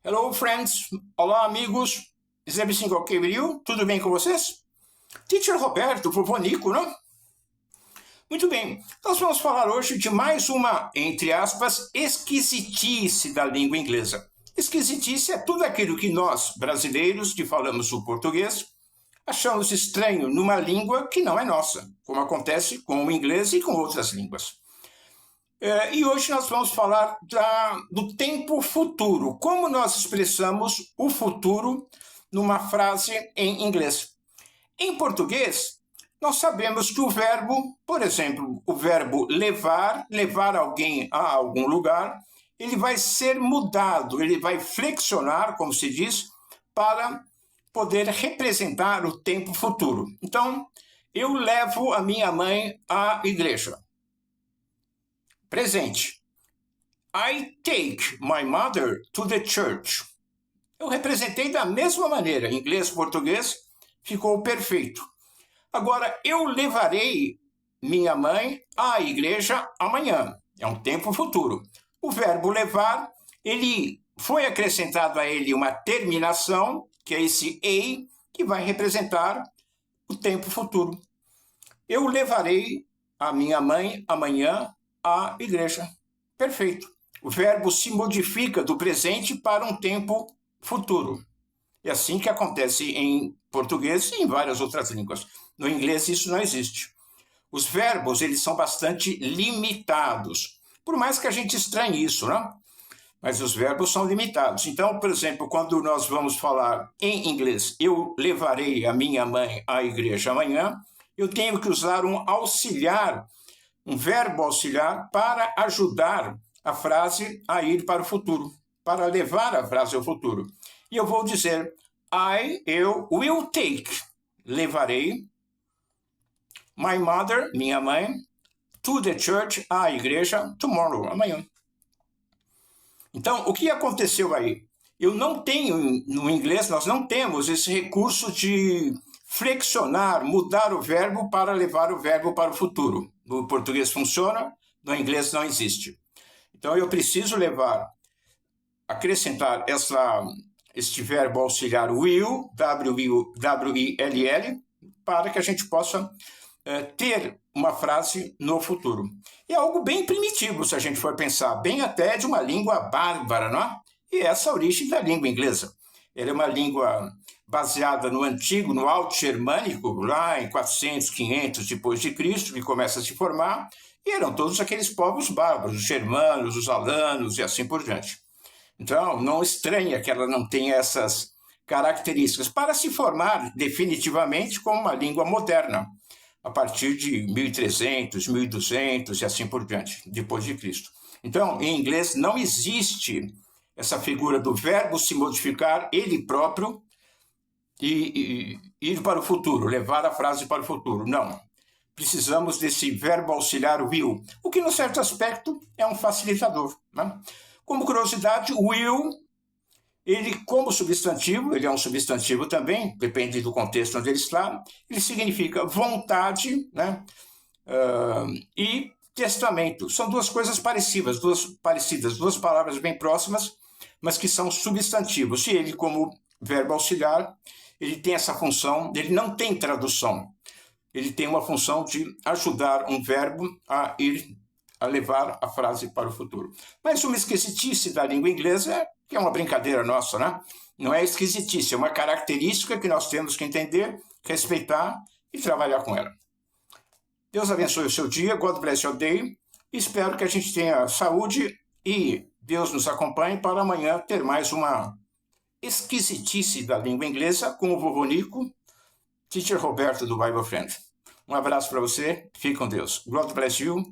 Hello, friends. Olá, amigos. Is everything okay with you? Tudo bem com vocês? Teacher Roberto, vovô Nico, não? Muito bem. Nós vamos falar hoje de mais uma, entre aspas, esquisitice da língua inglesa. Esquisitice é tudo aquilo que nós, brasileiros, que falamos o português, achamos estranho numa língua que não é nossa, como acontece com o inglês e com outras línguas. E hoje nós vamos falar do tempo futuro, como nós expressamos o futuro numa frase em inglês. Em português, nós sabemos que o verbo, por exemplo, o verbo levar alguém a algum lugar, ele vai ser mudado, ele vai flexionar, como se diz, para poder representar o tempo futuro. Então, eu levo a minha mãe à igreja. Presente. I take my mother to the church. Eu representei da mesma maneira. Inglês, português, ficou perfeito. Agora, eu levarei minha mãe à igreja amanhã. É um tempo futuro. O verbo levar, ele foi acrescentado a ele uma terminação, que é esse a, que vai representar o tempo futuro. Eu levarei a minha mãe amanhã à igreja. Perfeito. O verbo se modifica do presente para um tempo futuro. É assim que acontece em português e em várias outras línguas. No inglês isso não existe. Os verbos, eles são bastante limitados. Por mais que a gente estranhe isso, não? Mas os verbos são limitados. Então, por exemplo, quando nós vamos falar em inglês, eu levarei a minha mãe à igreja amanhã, eu tenho que usar um auxiliar, um verbo auxiliar para ajudar a frase a ir para o futuro, para levar a frase ao futuro. E eu vou dizer, eu will take, levarei, my mother, minha mãe, to the church, à igreja, tomorrow, amanhã. Então, o que aconteceu aí? Eu não tenho, no inglês, nós não temos esse recurso de flexionar, mudar o verbo para levar o verbo para o futuro. No português funciona, no inglês não existe. Então, eu preciso acrescentar este verbo auxiliar will, W-I-L-L, para que a gente possa ter uma frase no futuro. É algo bem primitivo, se a gente for pensar, bem até de uma língua bárbara, não é? E essa é a origem da língua inglesa. Ela é uma língua baseada no antigo, no alto germânico, lá em 400, 500 depois de Cristo, que começa a se formar, e eram todos aqueles povos bárbaros, os germanos, os alanos e assim por diante. Então, não estranha que ela não tenha essas características para se formar definitivamente como uma língua moderna, a partir de 1300, 1200 e assim por diante, depois de Cristo. Então, em inglês não existe essa figura do verbo se modificar ele próprio e ir para o futuro, levar a frase para o futuro. Não. Precisamos desse verbo auxiliar will, o que, no certo aspecto, é um facilitador, né? Como curiosidade, will, ele como substantivo, ele é um substantivo também, depende do contexto onde ele está, ele significa vontade, né? E testamento. São duas coisas parecidas, duas palavras bem próximas, mas que são substantivos. E ele, como verbo auxiliar, ele tem essa função, ele não tem tradução. Ele tem uma função de ajudar um verbo a levar a frase para o futuro. Mas uma esquisitice da língua inglesa que é uma brincadeira nossa, né? Não é esquisitice, é uma característica que nós temos que entender, respeitar e trabalhar com ela. Deus abençoe o seu dia, God bless your day. Espero que a gente tenha saúde e Deus nos acompanhe para amanhã ter mais uma esquisitice da língua inglesa com o vovô Nico, Teacher Roberto do Bible Friend. Um abraço para você, fique com Deus. God bless you.